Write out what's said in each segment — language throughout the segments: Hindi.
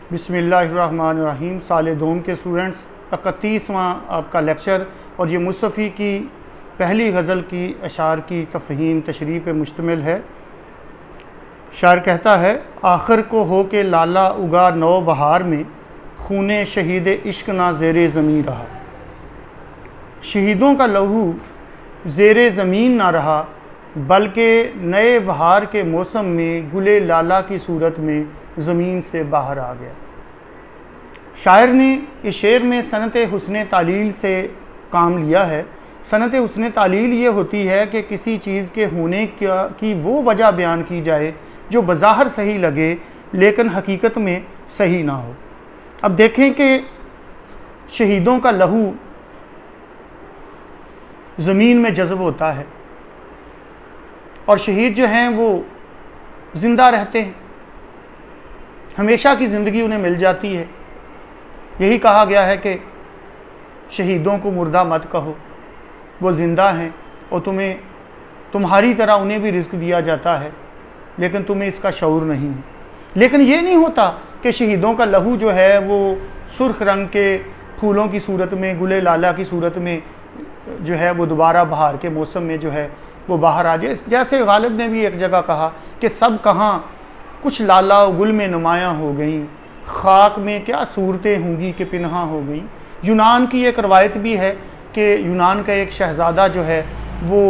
बिस्मिल्लाहिर्रहमानिर्रहीम। साल दोम के स्टूडेंट्स, 31वां आपका लेक्चर और ये मुस्तफ़ी की पहली गज़ल की अशार की तफ़हीम तशरीह पे मुश्तमिल है। शायर कहता है, आखिर को हो के लाला उगा नौ बहार में, खूने शहीद इश्क ना ज़ेरे ज़मीन रहा। शहीदों का लहू ज़ेरे ज़मीन ना रहा, बल्कि नए बहार के मौसम में गुले लाला की सूरत में ज़मीन से बाहर आ गया। शायर ने इस शेर में सनत हुस्न तालील से काम लिया है। सनत हुस्न तालील ये होती है कि किसी चीज़ के होने की वो वजह बयान की जाए जो बज़ाहिर सही लगे लेकिन हकीकत में सही ना हो। अब देखें कि शहीदों का लहू ज़मीन में जज़ब होता है और शहीद जो हैं वो ज़िंदा रहते हैं, हमेशा की ज़िंदगी उन्हें मिल जाती है। यही कहा गया है कि शहीदों को मुर्दा मत कहो, वो ज़िंदा हैं और तुम्हारी तरह उन्हें भी रिज़्क दिया जाता है, लेकिन तुम्हें इसका शऊर नहीं है। लेकिन ये नहीं होता कि शहीदों का लहू जो है वो सुर्ख रंग के फूलों की सूरत में, गुले लाला की सूरत में जो है वो दोबारा बहार के मौसम में जो है वो बाहर आ जाए। जैसे गालिब ने भी एक जगह कहा कि सब कहाँ कुछ लाला गुल में नुमायाँ हो गई, खाक में क्या सूरतें होंगी कि पिन्हा हो गई। यूनान की एक रवायत भी है कि यूनान का एक शहज़ादा जो है वो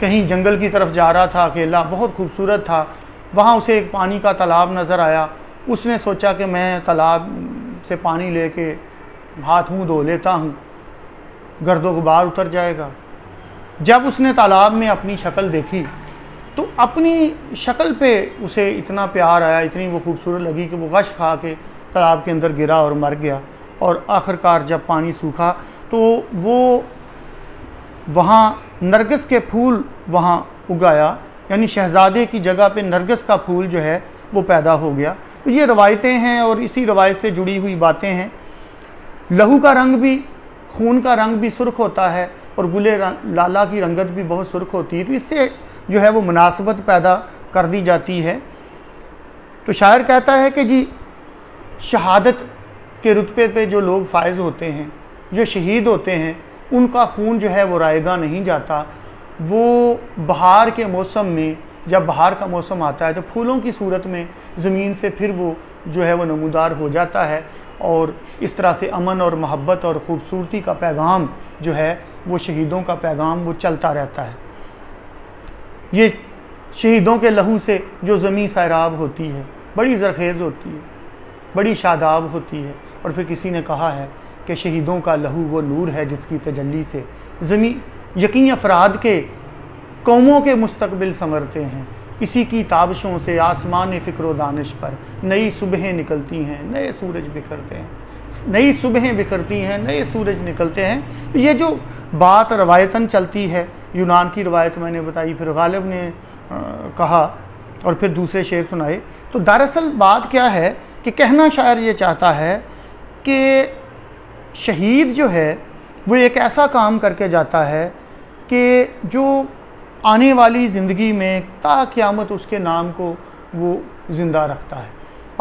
कहीं जंगल की तरफ जा रहा था अकेला, बहुत खूबसूरत था। वहाँ उसे एक पानी का तालाब नज़र आया। उसने सोचा कि मैं तालाब से पानी लेके हाथ मुँह धो लेता हूँ, गर्दो गुबार उतर जाएगा। जब उसने तालाब में अपनी शक्ल देखी तो अपनी शक्ल पे उसे इतना प्यार आया, इतनी वो खूबसूरत लगी कि वो गश खा के तालाब के अंदर गिरा और मर गया। और आखिरकार जब पानी सूखा तो वो वहाँ नरगिस के फूल वहाँ उगाया, यानी शहज़ादे की जगह पे नरगिस का फूल जो है वो पैदा हो गया। तो ये रवायतें हैं और इसी रवायत से जुड़ी हुई बातें हैं। लहू का रंग भी, खून का रंग भी सुर्ख होता है और गुले लाला की रंगत भी बहुत सुर्ख होती है। तो इससे जो है वो मुनासबत पैदा कर दी जाती है। तो शायर कहता है कि जी, शहादत के रुतबे पे जो लोग फायज़ होते हैं, जो शहीद होते हैं, उनका खून जो है वो रायगा नहीं जाता। वो बहार के मौसम में, जब बहार का मौसम आता है तो फूलों की सूरत में ज़मीन से फिर वो जो है वो नमूदार हो जाता है और इस तरह से अमन और मोहब्बत और ख़ूबसूरती का पैगाम जो है वो शहीदों का पैगाम वो चलता रहता है। ये शहीदों के लहू से जो ज़मीं सैराब होती है, बड़ी ज़रखेज़ होती है, बड़ी शादाब होती है। और फिर किसी ने कहा है कि शहीदों का लहू वो नूर है जिसकी तजल्ली से ज़मीं यकीन अफराद के कौमों के मुस्तकबिल संवरते हैं। इसी की ताबशों से आसमान फ़िक्र दानिश पर नई सुबहें निकलती हैं, नए सूरज बिखरते हैं, नई सुबहें बिखरती हैं, नए सूरज निकलते हैं। ये जो बात रवायतन चलती है, यूनान की रवायत मैंने बताई, फिर गालिब ने कहा और फिर दूसरे शेर सुनाए। तो दरअसल बात क्या है कि कहना शायर ये चाहता है कि शहीद जो है वो एक ऐसा काम करके जाता है कि जो आने वाली ज़िंदगी में ता क़यामत उसके नाम को वो ज़िंदा रखता है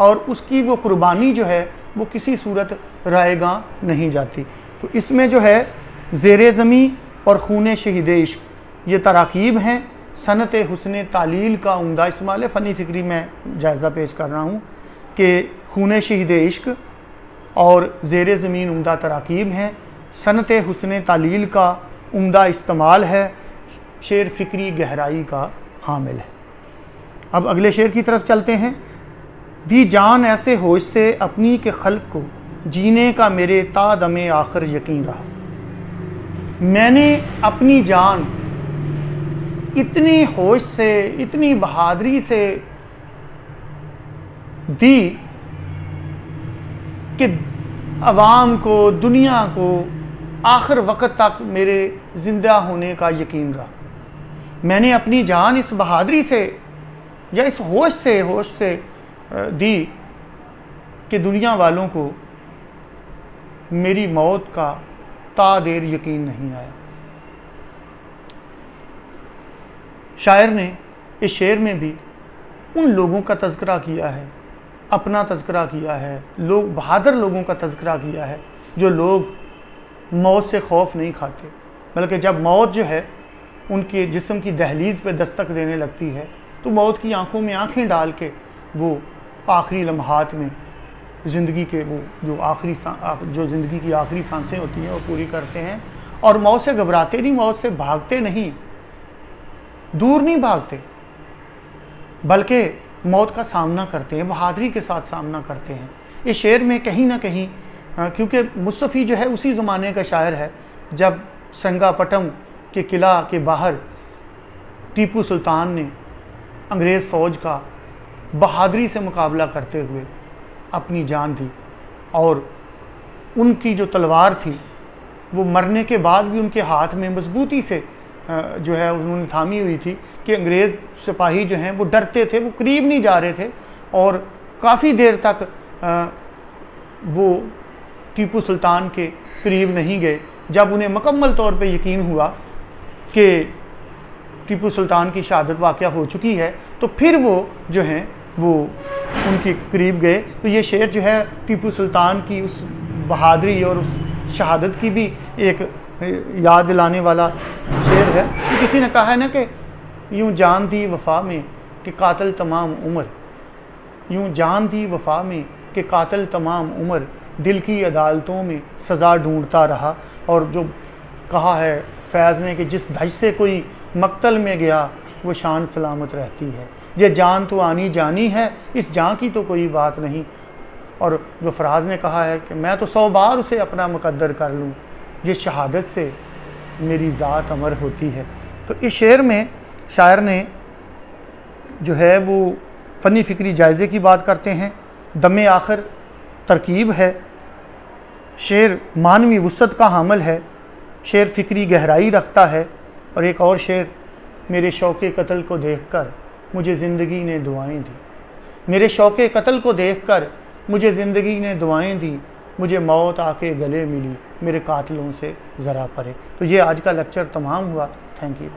और उसकी वो कुर्बानी जो है वो किसी सूरत रायगा नहीं जाती। तो इसमें जो है ज़ेरे ज़मीं और खूने शहीद इश्क ये तराकीब हैं। सनत हुस्न तालील का उम्दा इस्तेमाल है। फ़नी फ़िक्री में जायज़ा पेश कर रहा हूँ कि खूने शहीद इश्क और ज़ेरे ज़मीन उम्दा तराकीब हैं। सनत हुस्न तालील का उम्दा इस्तेमाल है, शेर फ़िक्री गहराई का हामिल है। अब अगले शेर की तरफ चलते हैं। भी जान ऐसे होश से अपनी के खल्क को जीने का मेरे तादमे आखिर यकीन रहा। मैंने अपनी जान इतनी होश से, इतनी बहादुरी से दी कि अवाम को, दुनिया को आखिर वक़्त तक मेरे ज़िंदा होने का यकीन रहा। मैंने अपनी जान इस बहादुरी से या इस होश से दी कि दुनिया वालों को मेरी मौत का ता देर यकीन नहीं आया। शायर ने इस शेर में भी उन लोगों का तज़किरा किया है अपना तज़किरा किया है, लोग बहादुर लोगों का तज़किरा किया है, जो लोग मौत से खौफ नहीं खाते, बल्कि जब मौत जो है उनके जिस्म की दहलीज़ पे दस्तक देने लगती है तो मौत की आंखों में आंखें डाल के वो आखिरी लम्हात में ज़िंदगी के वो जो ज़िंदगी की आखिरी सांसें होती हैं वो पूरी करते हैं। और मौत से घबराते नहीं, मौत से भागते नहीं, दूर नहीं भागते, बल्कि मौत का सामना करते हैं, बहादुरी के साथ सामना करते हैं। इस शेर में कहीं ना कहीं, क्योंकि मुस्तफ़ी जो है उसी ज़माने का शायर है जब सेरिंगापटम के किला के बाहर टीपू सुल्तान ने अंग्रेज़ फ़ौज का बहादुरी से मुकाबला करते हुए अपनी जान दी, और उनकी जो तलवार थी वो मरने के बाद भी उनके हाथ में मजबूती से जो है उन्होंने थामी हुई थी कि अंग्रेज़ सिपाही जो हैं वो डरते थे, वो करीब नहीं जा रहे थे, और काफ़ी देर तक वो टीपू सुल्तान के करीब नहीं गए। जब उन्हें मुकम्मल तौर पे यकीन हुआ कि टीपू सुल्तान की शहादत वाक़या हो चुकी है, तो फिर वो जो हैं वो उनके करीब गए। तो ये शेर जो है टीपू सुल्तान की उस बहादुरी और उस शहादत की भी एक याद दिलाने वाला शेर है। तो किसी ने कहा है ना कि यूँ जान दी वफ़ा में कि कातिल तमाम उम्र, यूँ जान दी वफ़ा में कि कातिल तमाम उम्र, दिल की अदालतों में सज़ा ढूंढता रहा। और जो कहा है फैज़ ने कि जिस धज से कोई मक्तल में गया वो शान सलामत रहती है, ये जान तो आनी जानी है, इस जान की तो कोई बात नहीं। और जो फराज ने कहा है कि मैं तो 100 बार उसे अपना मुकद्दर कर लूँ, जिस शहादत से मेरी ज़ात अमर होती है। तो इस शेर में शायर ने जो है वो फ़नी फ़िक्री जायज़े की बात करते हैं, दमे आखिर तरकीब है, शेर मानवी वुसअत का हामिल है, शेर फ़िक्री गहराई रखता है। और एक और शेर, मेरे शौक़े कत्ल को देखकर मुझे ज़िंदगी ने दुआएं दी, मेरे शौक़े कत्ल को देखकर मुझे ज़िंदगी ने दुआएं दी, मुझे मौत आके गले मिली, मेरे कातिलों से ज़रा परे। तो ये आज का लेक्चर तमाम हुआ। Thank you.